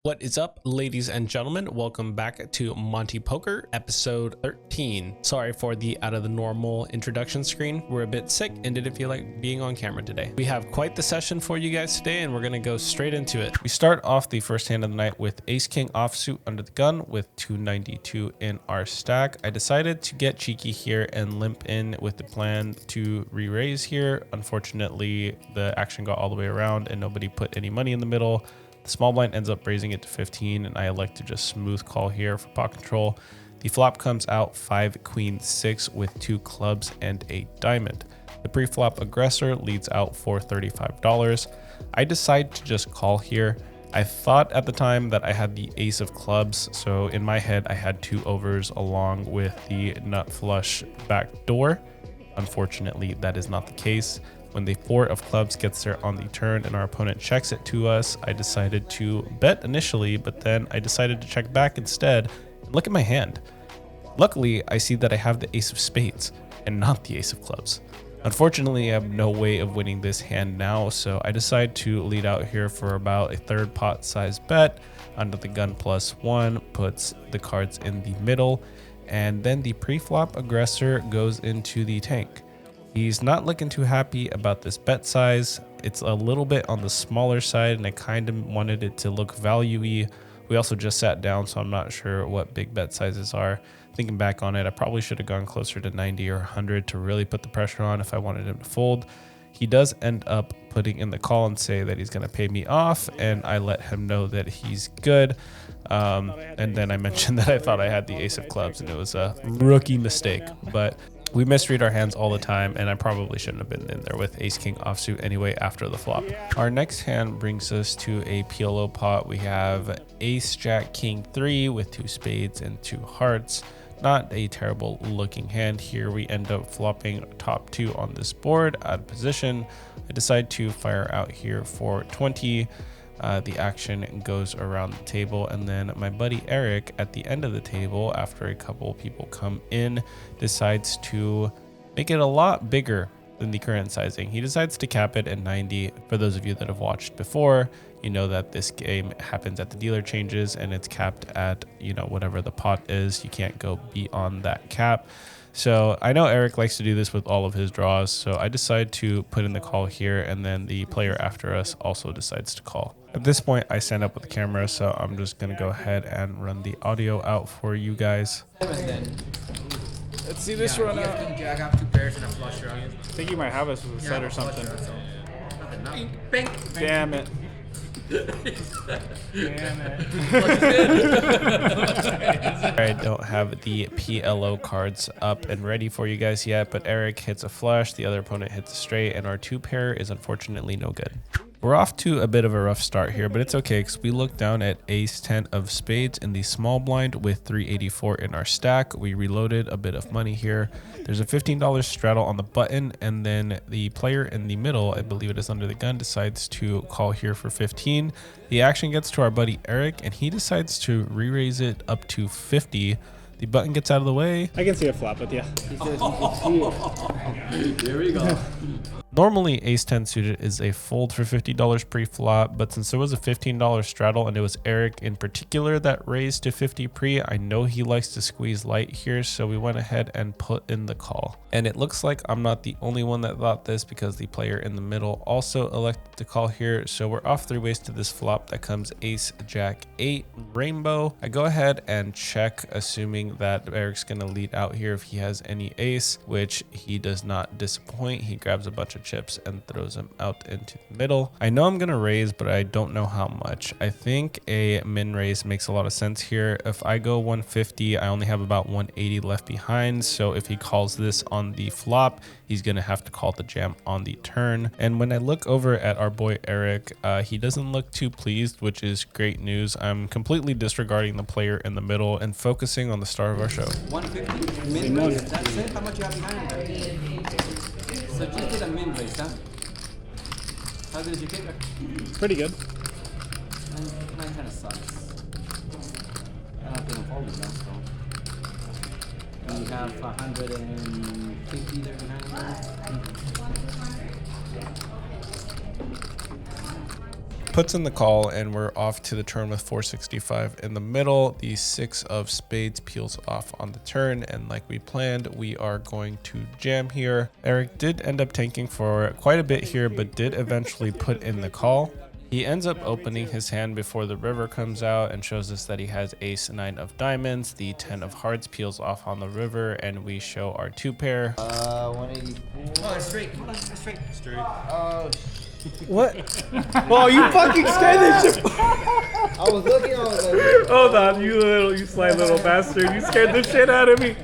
What is up, ladies and gentlemen? Welcome back to Monte Poker, episode 13. Sorry for the out of the normal introduction screen. We're a bit sick and didn't feel like being on camera today. We have quite the session for you guys today, and we're gonna go straight into it. We start off the first hand of the night with Ace King offsuit under the gun with 292 in our stack. I decided to get cheeky here and limp in with the plan to re-raise here. Unfortunately, the action got all the way around and nobody put any money in the middle. The small blind ends up raising it to 15, and I elect to just smooth call here for pot control. The flop comes out 5 queen 6 with 2 clubs and a diamond. The pre-flop aggressor leads out for $35. I decide to just call here. I thought at the time that I had the ace of clubs, so in my head I had 2 overs along with the nut flush backdoor. Unfortunately, that is not the case. When the 4 of clubs gets there on the turn and our opponent checks it to us, I decided to bet initially, but then I decided to check back instead and look at my hand. Luckily, I see that I have the ace of spades and not the ace of clubs. Unfortunately, I have no way of winning this hand now, so I decide to lead out here for about a third pot size bet. Under the gun +1 puts the cards in the middle, and then the pre-flop aggressor goes into the tank. He's not looking too happy about this bet size. It's a little bit on the smaller side, and I kind of wanted it to look value-y. We also just sat down, so I'm not sure what big bet sizes are. Thinking back on it, I probably should have gone closer to 90 or 100 to really put the pressure on if I wanted him to fold. He does end up putting in the call and say that he's going to pay me off, and I let him know that he's good. And then I mentioned that I thought I had the ace of clubs, and it was a rookie mistake. But we misread our hands all the time, and I probably shouldn't have been in there with ace king offsuit anyway after the flop. Our next hand brings us to a PLO pot. We have ace jack king 3 with 2 spades and 2 hearts. Not a terrible looking hand here. We end up flopping top 2 on this board out of position. I decide to fire out here for 20. The action goes around the table, and then my buddy Eric at the end of the table, after a couple people come in, decides to make it a lot bigger than the current sizing. He decides to cap it at 90. For those of you that have watched before, you know that this game happens at the dealer changes, and it's capped at, you know, whatever the pot is. You can't go beyond that cap. So I know Eric likes to do this with all of his draws, so I decide to put in the call here, and then the player after us also decides to call. At this point, I stand up with the camera, so I'm just going to go ahead and run the audio out for you guys. Let's see this run out. I got 2 pairs and a flush draw. I think you might have us with a set or something. Damn it. I don't have the PLO cards up and ready for you guys yet, but Eric hits a flush, the other opponent hits a straight, and our 2 pair is unfortunately no good. We're off to a bit of a rough start here, but it's okay because we look down at ace 10 of spades in the small blind with 384 in our stack. We reloaded a bit of money here. There's a $15 straddle on the button, and then the player in the middle, I believe it is under the gun, decides to call here for 15. The action gets to our buddy Eric, and he decides to re-raise it up to 50. The button gets out of the way. I can see a flop with you. Here we go. Normally, ace 10 suited is a fold for $50 pre-flop, but since there was a $15 straddle and it was Eric in particular that raised to 50 pre, I know he likes to squeeze light here, so we went ahead and put in the call. And it looks like I'm not the only one that thought this, because the player in the middle also elected to call here, so we're off 3 ways to this flop that comes ace jack 8 rainbow. I go ahead and check, assuming that Eric's going to lead out here if he has any ace, which he does not disappoint. He grabs a bunch of chips and throws them out into the middle. I know I'm gonna raise, but I don't know how much. I think a min raise makes a lot of sense here. If I go 150, I only have about 180 left behind, so if he calls this on the flop, he's gonna have to call the jam on the turn. And when I look over at our boy Eric, he doesn't look too pleased, which is great news. I'm completely disregarding the player in the middle and focusing on the star of our show. 150 min raise. That's it. How much you have behind? So just did a min raise, huh? How did you get it? Pretty good. Mine kind of sucks. I don't think I'm folding now, so. And you have 150 there behind you. puts in the call, and we're off to the turn with 465 in the middle. The 6 of spades peels off on the turn, and like we planned, we are going to jam here. Eric did end up tanking for quite a bit here, but did eventually put in the call. He ends up opening his hand before the river comes out and shows us that he has ace 9 of diamonds. The 10 of hearts peels off on the river, and we show our 2 pair. 184. Oh, it's straight. Come on, it's straight. Straight. Oh, What? Oh, you fucking scared this shit. I was looking, I was like, Hold on, you sly little bastard. You scared the shit out of me.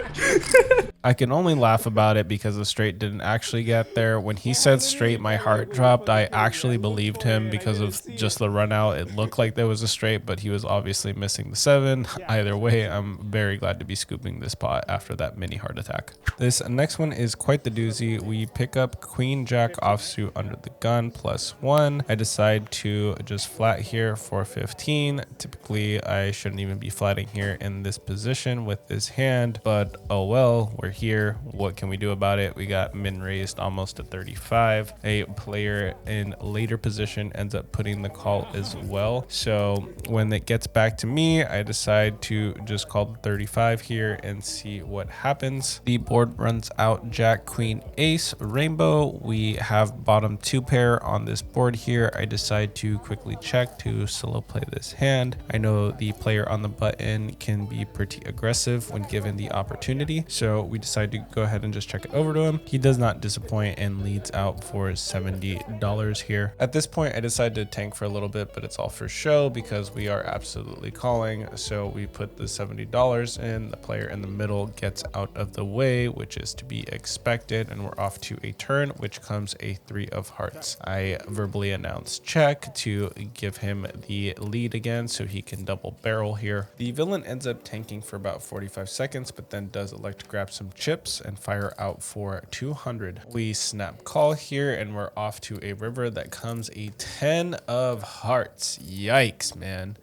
I can only laugh about it because the straight didn't actually get there. When he said straight, my heart dropped. I actually believed him because of just the run out. It looked like there was a straight, but he was obviously missing the 7. Either way, I'm very glad to be scooping this pot after that mini heart attack. This next one is quite the doozy. We pick up queen jack offsuit under the gun +1. I decide to just flat here for 15. Typically, I shouldn't even be flatting here in this position with this hand, but oh well, we're here. What can we do about it? We got min raised almost to 35. A player in later position ends up putting the call as well. So when it gets back to me, I decide to just call the 35 here and see what happens. The board runs out jack, queen, ace, rainbow. We have bottom 2 pair on this board here. I decide to quickly check to solo play this hand. I know the player on the button can be pretty aggressive when given the opportunity, so we decide to go ahead and just check it over to him. He does not disappoint and leads out for $70 here. At this point, I decide to tank for a little bit, but it's all for show because we are absolutely calling. So we put the $70 in. The player in the middle gets out of the way, which is to be expected, and we're off to a turn, which comes a 3 of hearts. I verbally announce check to give him the lead again so he can double barrel here. The villain ends up tanking for about 45 seconds, but then does elect to grab some chips and fire out for 200. We snap call here, and we're off to a river that comes a 10 of hearts. Yikes, man.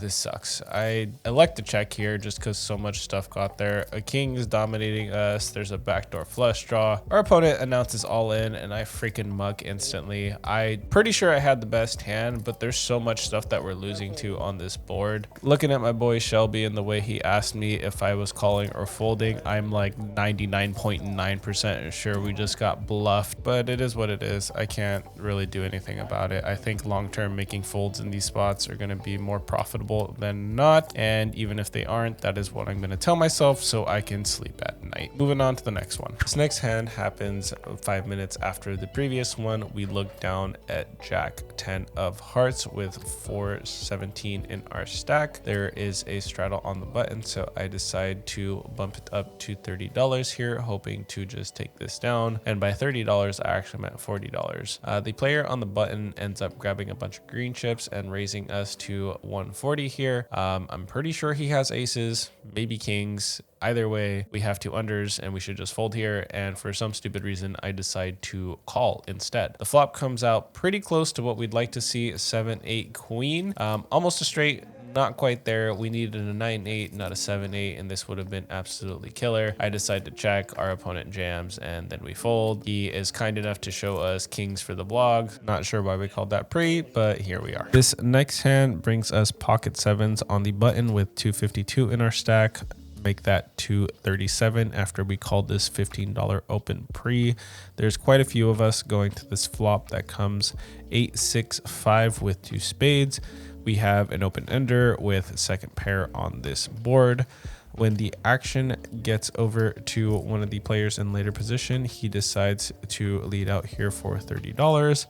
This sucks. I elect to check here just because so much stuff got there. A king is dominating us. There's a backdoor flush draw. Our opponent announces all in, and I freaking muck instantly. I'm pretty sure I had the best hand, but there's so much stuff that we're losing to on this board. Looking at my boy Shelby and the way he asked me if I was calling or folding, I'm like 99.9% sure we just got bluffed, but it is what it is. I can't really do anything about it. I think long-term making folds in these spots are going to be more profitable than not, and even if they aren't, that is what I'm going to tell myself so I can sleep at night. Moving on to the next one. This next hand happens 5 minutes after the previous one. We look down at jack 10 of hearts with 417 in our stack. There is a straddle on the button, so I decide to bump it up to $30 here, hoping to just take this down. And by $30, I actually meant $40. The player on the button ends up grabbing a bunch of green chips and raising us to 140 here. I'm pretty sure he has aces, maybe kings. Either way, we have 2 unders and we should just fold here. And for some stupid reason, I decide to call instead. The flop comes out pretty close to what we'd like to see, 7-8 queen, almost a straight. Not quite there. We needed a 9-8, not a 7-8, and this would have been absolutely killer. I decide to check, our opponent jams, and then we fold. He is kind enough to show us kings for the blog. Not sure why we called that pre, but here we are. This next hand brings us pocket 7s on the button with 252 in our stack. Make that 237 after we called this $15 open pre. There's quite a few of us going to this flop that comes 8-6-5 with 2 spades. We have an open ender with second pair on this board. When the action gets over to one of the players in later position, he decides to lead out here for $30.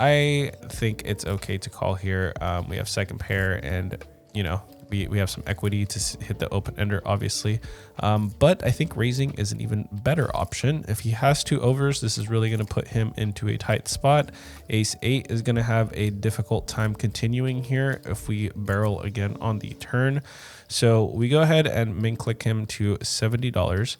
I think it's okay to call here. We have second pair, and you know, we have some equity to hit the open ender, obviously. But I think raising is an even better option. If he has 2 overs, this is really going to put him into a tight spot. Ace 8 is going to have a difficult time continuing here if we barrel again on the turn. So we go ahead and min click him to $70.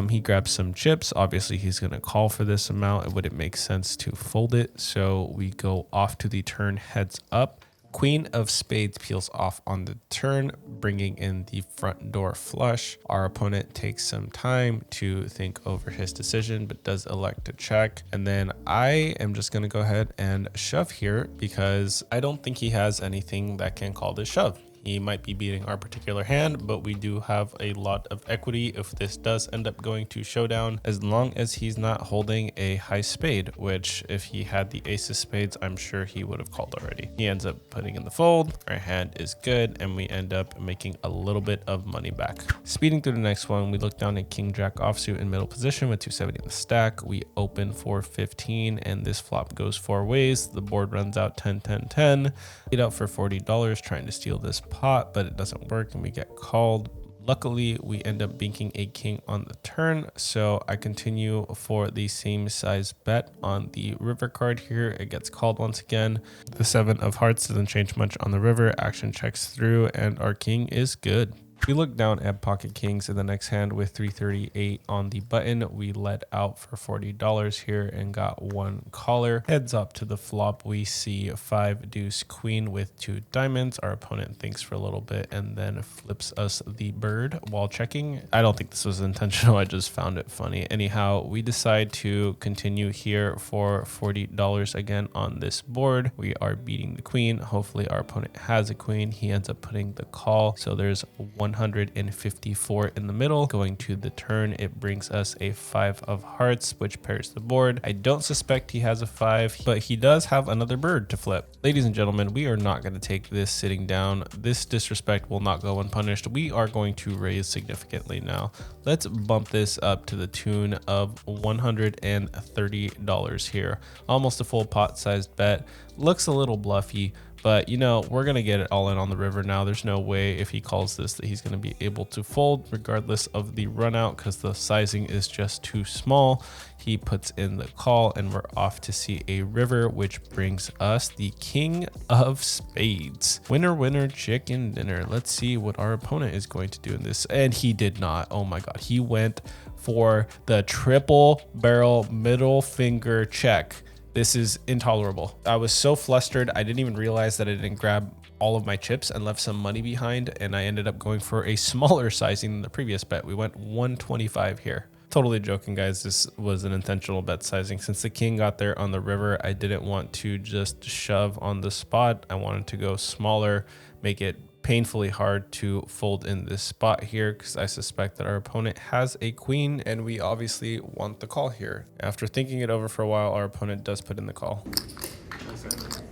He grabs some chips. Obviously, he's going to call for this amount. It wouldn't make sense to fold it. So we go off to the turn heads up. Queen of spades peels off on the turn, bringing in the front door flush. Our opponent takes some time to think over his decision, but does elect to check. And then I am just going to go ahead and shove here because I don't think he has anything that can call this shove. He might be beating our particular hand, but we do have a lot of equity if this does end up going to showdown, as long as he's not holding a high spade, which if he had the ace of spades, I'm sure he would have called already. He ends up putting in the fold. Our hand is good, and we end up making a little bit of money back. Speeding through the next one, we look down at king jack offsuit in middle position with 270 in the stack. We open for 15, and this flop goes 4 ways. The board runs out 10, 10, 10. Lead out for $40, trying to steal this pot, but it doesn't work and we get called. Luckily, we end up binking a king on the turn, so I continue for the same size bet on the river card here. It gets called once again. The 7 of hearts doesn't change much on the river. Action checks through and our king is good. We look down at pocket kings in the next hand with 338 on the button. We let out for $40 here and got 1 caller. Heads up to the flop, we see 5 deuce queen with 2 diamonds. Our opponent thinks for a little bit and then flips us the bird while checking. I don't think this was intentional. I just found it funny. Anyhow, we decide to continue here for $40 again on this board. We are beating the queen. Hopefully our opponent has a queen. He ends up putting the call. So there's 154 in the middle. Going to the turn, it brings us a 5 of hearts, which pairs the board. I don't suspect he has a 5, but he does have another bird to flip. Ladies and gentlemen, we are not going to take this sitting down. This disrespect will not go unpunished. We are going to raise significantly now. Let's bump this up to the tune of $130 here. Almost a full pot sized bet. Looks a little bluffy, but you know, we're going to get it all in on the river now. There's no way if he calls this that he's going to be able to fold regardless of the run out because the sizing is just too small. He puts in the call and we're off to see a river, which brings us the king of spades. Winner, winner, chicken dinner. Let's see what our opponent is going to do in this. And he did not. Oh my God. He went for the triple barrel middle finger check. This is intolerable. I was so flustered. I didn't even realize that I didn't grab all of my chips and left some money behind. And I ended up going for a smaller sizing than the previous bet. We went 125 here. Totally joking, guys. This was an intentional bet sizing. Since the king got there on the river, I didn't want to just shove on the spot. I wanted to go smaller, make it painfully hard to fold in this spot here because I suspect that our opponent has a queen and we obviously want the call here. After thinking it over for a while, our opponent does put in the call.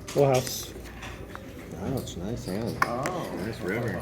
Full house. Oh, it's nice hand. Oh, nice river.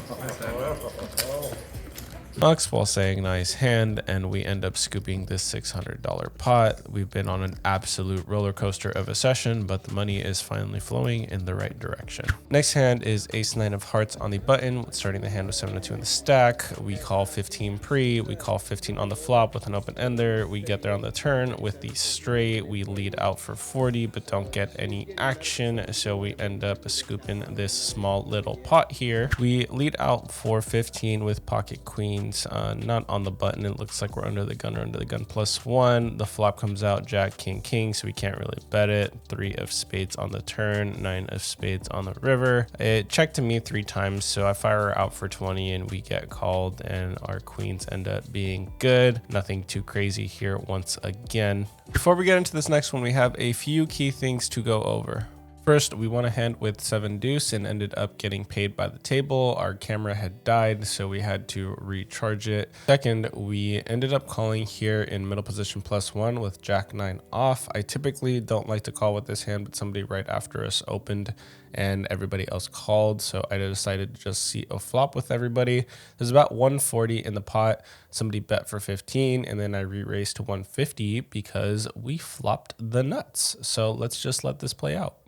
Maxwell saying nice hand, and we end up scooping this $600 pot. We've been on an absolute roller coaster of a session, but the money is finally flowing in the right direction. Next hand is ace 9 of hearts on the button, starting the hand with 7 2 in the stack. We call 15 pre, we call 15 on the flop with an open ender. We get there on the turn with the straight. We lead out for 40, but don't get any action. So we end up scooping this small little pot here. We lead out for 15 with pocket queen. Not on the button. It looks like we're under the gun or under the gun +1. The flop comes out jack king king, so we can't really bet it. 3 of spades on the turn, 9 of spades on the river. It checked to me 3 times, so I fire out for 20 and we get called, and our queens end up being good. Nothing too crazy here once again. Before we get into this next one, we have a few key things to go over. First, we won a hand with 7 deuce and ended up getting paid by the table. Our camera had died, so we had to recharge it. Second, we ended up calling here in middle position +1 with jack 9 off. I typically don't like to call with this hand, but somebody right after us opened and everybody else called, so I decided to just see a flop with everybody. There's about 140 in the pot. Somebody bet for 15, and then I re-raised to 150 because we flopped the nuts. So let's just let this play out.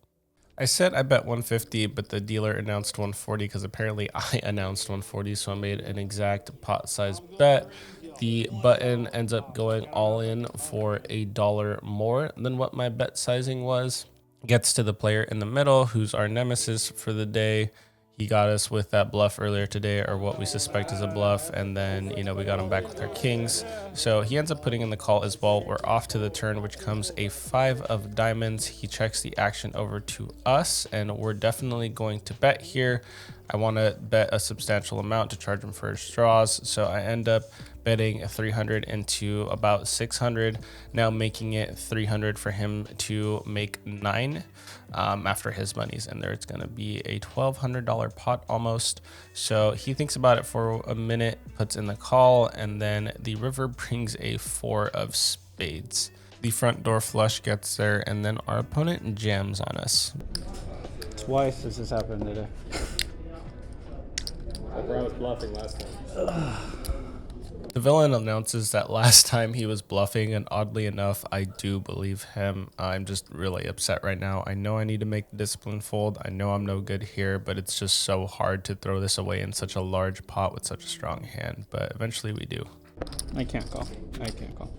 I said I bet 150, but the dealer announced 140 because apparently I announced 140, so I made an exact pot size bet. The button ends up going all in for $1 more than what my bet sizing was. Gets to the player in the middle, who's our nemesis for the day. He got us with that bluff earlier today, or what we suspect is a bluff, and then, you know, we got him back with our kings. So he ends up putting in the call as well. We're off to the turn, which comes a 5 of diamonds. He checks the action over to us, and we're definitely going to bet here. I want to bet a substantial amount to charge him for his draws, so I end up betting 300 into about 600, now making it 300 for him to make 9 after his money's in there. It's going to be a $1,200 pot almost. So he thinks about it for a minute, puts in the call, and then the river brings a 4 of spades. The front door flush gets there, and then our opponent jams on us. Twice this has happened today. I was bluffing last time. The villain announces that last time he was bluffing, and oddly enough, I do believe him. I'm just really upset right now. I know I need to make the discipline fold. I know I'm no good here, but it's just so hard to throw this away in such a large pot with such a strong hand, but eventually we do. I can't call. I can't call.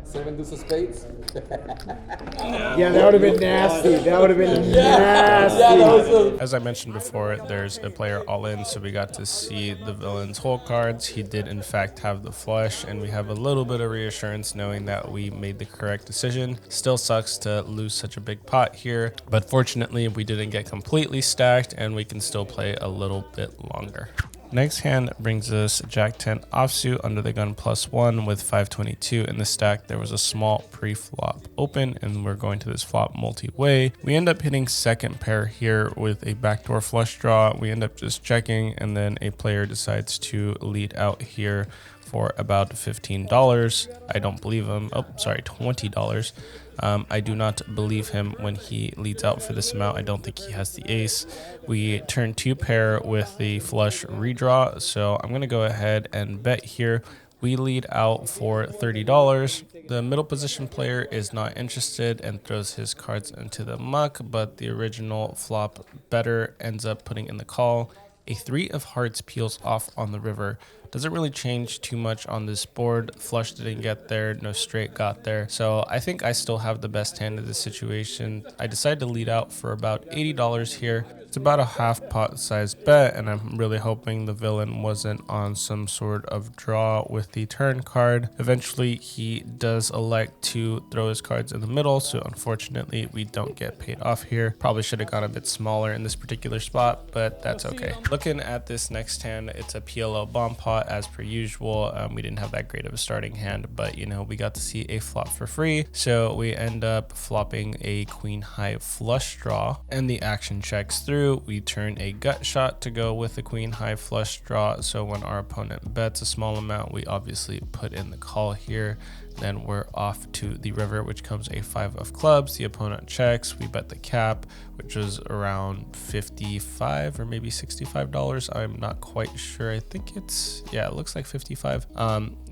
7 deuce of spades. Yeah, that would have been nasty. That would have been nasty. As I mentioned before, there's a player all in, so we got to see the villain's whole cards. He did in fact have the flush, and we have a little bit of reassurance knowing that we made the correct decision. Still sucks to lose such a big pot here, but fortunately we didn't get completely stacked, and we can still play a little bit longer. Next hand brings us Jack 10 offsuit under the gun +1 with 522 in the stack. There was a small pre-flop open, and we're going to this flop multi-way. We end up hitting second pair here with a backdoor flush draw. We end up just checking, and then a player decides to lead out here for about $15. I don't believe him. Oh, sorry, $20. I do not believe him when he leads out for this amount. I don't think he has the ace. We turn 2 pair with the flush redraw, so I'm going to go ahead and bet here. We lead out for $30. The middle position player is not interested and throws his cards into the muck, but the original flop better ends up putting in the call. A 3 of hearts peels off on the river. Doesn't really change too much on this board. Flush didn't get there, no straight got there. So I think I still have the best hand of the situation. I decided to lead out for about $80 here. It's about a half pot size bet, and I'm really hoping the villain wasn't on some sort of draw with the turn card. Eventually he does elect to throw his cards in the middle, so unfortunately we don't get paid off here. Probably should have gone a bit smaller in this particular spot, but that's okay. Looking at this next hand, it's a PLO Bomb Pot as per usual. We didn't have that great of a starting hand, but you know, we got to see a flop for free, so we end up flopping a queen high flush draw, and the action checks through. We turn a gut shot to go with the queen high flush draw, so when our opponent bets a small amount, we obviously put in the call here. Then we're off to the river, which comes a 5 of clubs. The opponent checks. We bet the cap, which was around $55 or maybe $65. I'm not quite sure. I think it's, yeah, it looks like 55.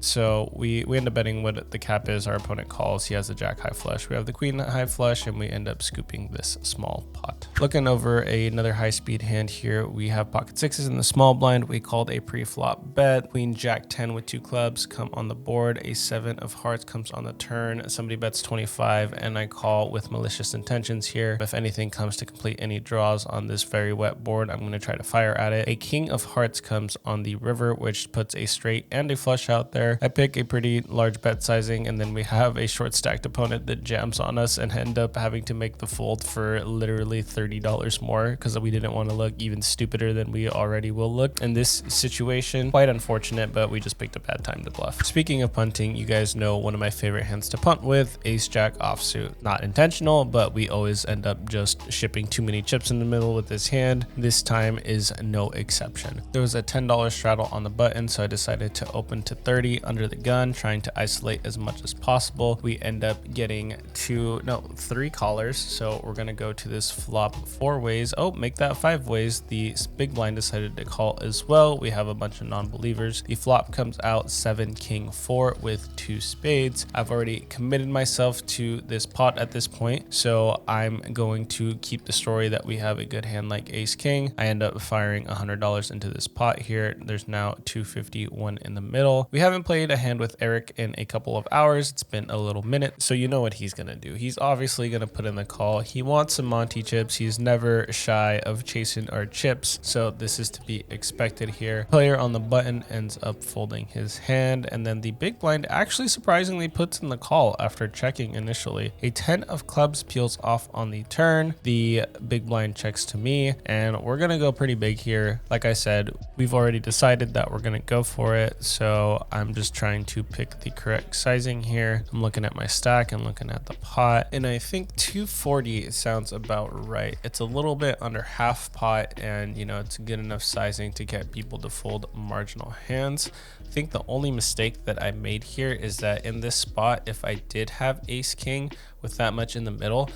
So we end up betting what the cap is. Our opponent calls. He has the jack high flush. We have the queen high flush, and we end up scooping this small pot. Looking over another high speed hand here, we have pocket sixes in the small blind. We called a pre-flop bet. Queen jack 10 with 2 clubs come on the board. A 7 of hearts comes on the turn. Somebody bets 25, and I call with malicious intentions here. If anything comes to complete any draws on this very wet board, I'm going to try to fire at it. A king of hearts comes on the river, which puts a straight and a flush out there. I pick a pretty large bet sizing, and then we have a short stacked opponent that jams on us and end up having to make the fold for literally $30 more because we didn't want to look even stupider than we already will look in this situation. Quite unfortunate, but we just picked a bad time to bluff. Speaking of punting, you guys know one of my favorite hands to punt with, ace jack offsuit. Not intentional, but we always end up just shipping too many chips in the middle with this hand. This time is no exception. There was a $10 straddle on the button, so I decided to open to 30 under the gun, trying to isolate as much as possible. We end up getting 3 callers, so we're gonna go to this flop 4 ways. Oh, make that 5 ways. The big blind decided to call as well. We have a bunch of non-believers. The flop comes out 7 king 4 with 2 spades. I've already committed myself to this pot at this point, so I'm going to keep keep the story that we have a good hand like ace king, I end up firing $100 into this pot here. There's now 251 in the middle. We haven't played a hand with Eric in a couple of hours. It's been a little minute, so you know what he's gonna do. He's obviously gonna put in the call. He wants some Monte chips. He's never shy of chasing our chips, so this is to be expected here. Player on the button ends up folding his hand, and then the big blind actually surprisingly puts in the call after checking initially. A 10 of clubs peels off on the turn. The big blind checks to me, and we're gonna go pretty big here. Like I said, we've already decided that we're gonna go for it, so I'm just trying to pick the correct sizing here. I'm looking at my stack and looking at the pot, and I think 240 sounds about right. It's a little bit under half pot, and you know, it's good enough sizing to get people to fold marginal hands. I think the only mistake that I made here is that in this spot, if I did have ace king with that much in the middle,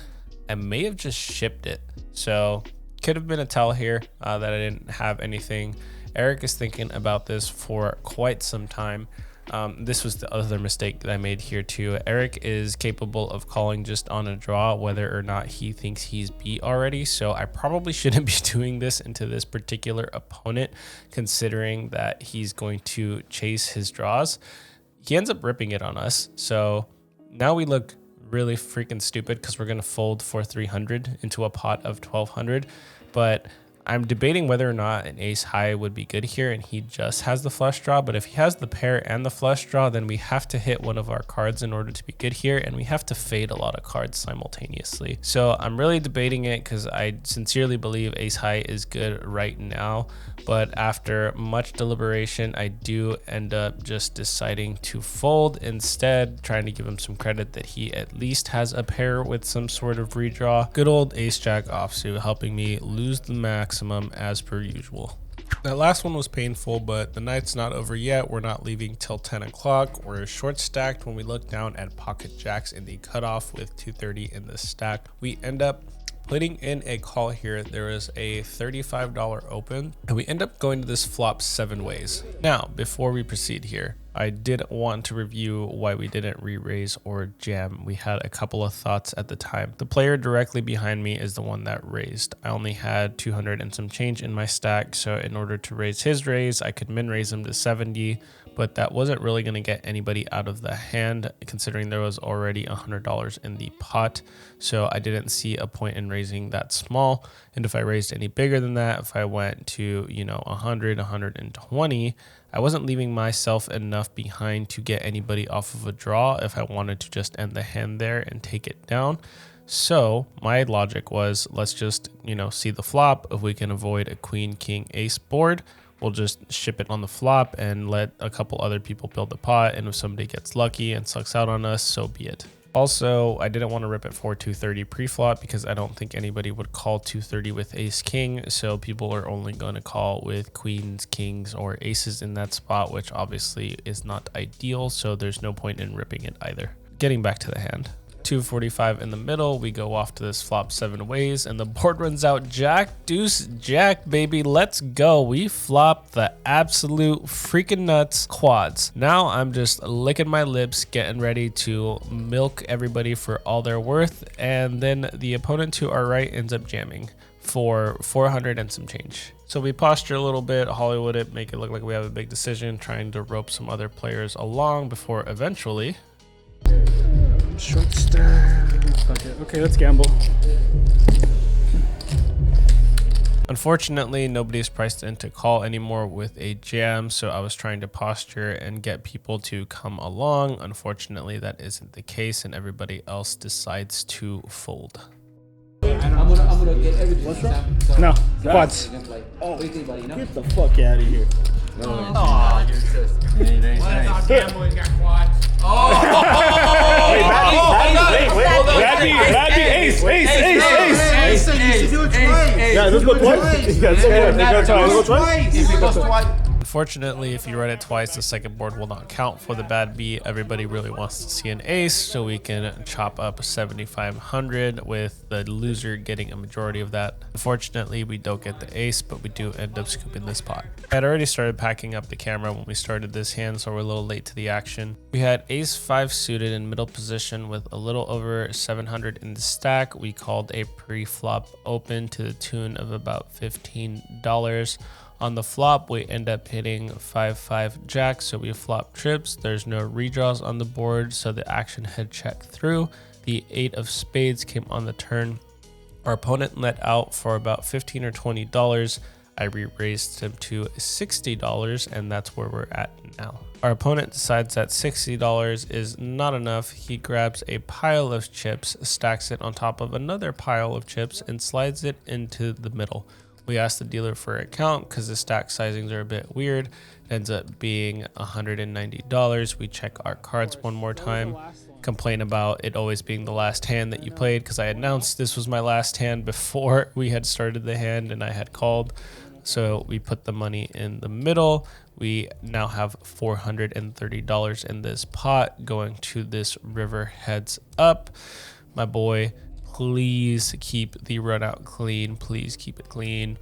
I may have just shipped it. So could have been a tell here that I didn't have anything. Eric is thinking about this for quite some time. This was the other mistake that I made here too. Eric is capable of calling just on a draw whether or not he thinks he's beat already, so I probably shouldn't be doing this into this particular opponent, considering that he's going to chase his draws. He ends up ripping it on us, so now we look really freaking stupid because we're going to fold for 300 into a pot of 1200. But I'm debating whether or not an ace high would be good here, and he just has the flush draw. But if he has the pair and the flush draw, then we have to hit one of our cards in order to be good here, and we have to fade a lot of cards simultaneously. So I'm really debating it because I sincerely believe ace high is good right now, but after much deliberation, I do end up just deciding to fold instead, trying to give him some credit that he at least has a pair with some sort of redraw. Good old ace jack offsuit helping me lose the maximum as per usual. That last one was painful, but the night's not over yet. We're not leaving till 10 o'clock. We're short stacked when we look down at pocket jacks in the cutoff with 230 in the stack. We end up putting in a call here. There is a $35 open, and we end up going to this flop 7 ways. Now, before we proceed here, I did want to review why we didn't re-raise or jam. We had a couple of thoughts at the time. The player directly behind me is the one that raised. I only had 200 and some change in my stack, so in order to raise his raise, I could min raise him to 70, but that wasn't really going to get anybody out of the hand, considering there was already $100 in the pot. So I didn't see a point in raising that small. And if I raised any bigger than that, if I went to, you know, 100, 120, I wasn't leaving myself enough behind to get anybody off of a draw if I wanted to just end the hand there and take it down. So my logic was, let's just, you know, see the flop. If we can avoid a queen, king, ace board, we'll just ship it on the flop and let a couple other people build the pot. And if somebody gets lucky and sucks out on us, so be it. Also, I didn't want to rip it for 230 pre-flop because I don't think anybody would call 230 with ace king. So people are only going to call with queens, kings, or aces in that spot, which obviously is not ideal. So there's no point in ripping it either. Getting back to the hand. 245 in the middle, we go off to this flop 7 ways, and the board runs out jack, deuce, jack, baby. Let's go. We flop the absolute freaking nuts quads. Now I'm just licking my lips, getting ready to milk everybody for all they're worth, and then the opponent to our right ends up jamming for 400 and some change. So we posture a little bit, Hollywood it, make it look like we have a big decision, trying to rope some other players along before eventually Short stack. Okay, let's gamble. Unfortunately, nobody's priced in to call anymore with a jam, so I was trying to posture and get people to come along. Unfortunately, that isn't the case, and everybody else decides to fold. I'm gonna get everything. No, quads. Oh, what do you think, buddy? No? Get the fuck out of here. Oh, you're just. Gambling got quads. That'd be ace. Ace. Yeah, let's go twice. Yeah, let's go twice. Unfortunately, if you run it twice, the second board will not count for the bad beat. Everybody really wants to see an ace, so we can chop up 7,500 with the loser getting a majority of that. Unfortunately, we don't get the ace, but we do end up scooping this pot. I had already started packing up the camera when we started this hand, so we're a little late to the action. We had ace 5 suited in middle position with a little over 700 in the stack. We called a pre-flop open to the tune of about $15. On the flop, we end up hitting 5-5 jack, so we flop trips. There's no redraws on the board, so the action head check through. The 8 of spades came on the turn. Our opponent let out for about $15 or $20. I re-raised him to $60, and that's where we're at now. Our opponent decides that $60 is not enough. He grabs a pile of chips, stacks it on top of another pile of chips, and slides it into the middle. We asked the dealer for a count because the stack sizings are a bit weird. It ends up being $190. We check our cards one more time, complain about it always being the last hand that you played because I announced this was my last hand before we had started the hand and I had called. So we put the money in the middle. We now have $430 in this pot going to this river heads up. My boy, please keep the run out clean. Please keep it clean.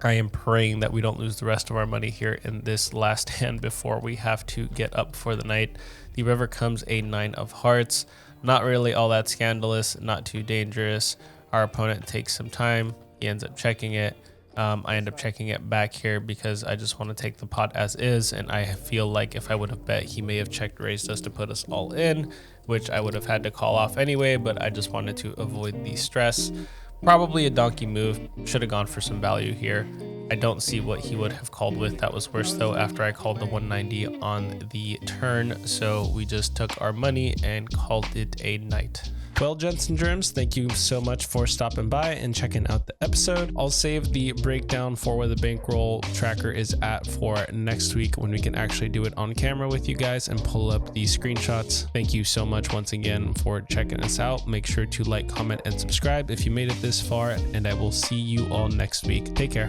I am praying that we don't lose the rest of our money here in this last hand before we have to get up for the night. The river comes a 9 of hearts. Not really all that scandalous, not too dangerous. Our opponent takes some time. He ends up checking it. I end up checking it back here because I just want to take the pot as is, and I feel like if I would have bet, he may have checked raised us to put us all in, which I would have had to call off anyway, but I just wanted to avoid the stress. Probably a donkey move. Should have gone for some value here. I don't see what he would have called with. That was worse though after I called the 190 on the turn, so we just took our money and called it a night. Well, gents and germs, thank you so much for stopping by and checking out the episode. I'll save the breakdown for where the bankroll tracker is at for next week when we can actually do it on camera with you guys and pull up the screenshots. Thank you so much once again for checking us out. Make sure to like, comment, and subscribe if you made it this far, and I will see you all next week. Take care.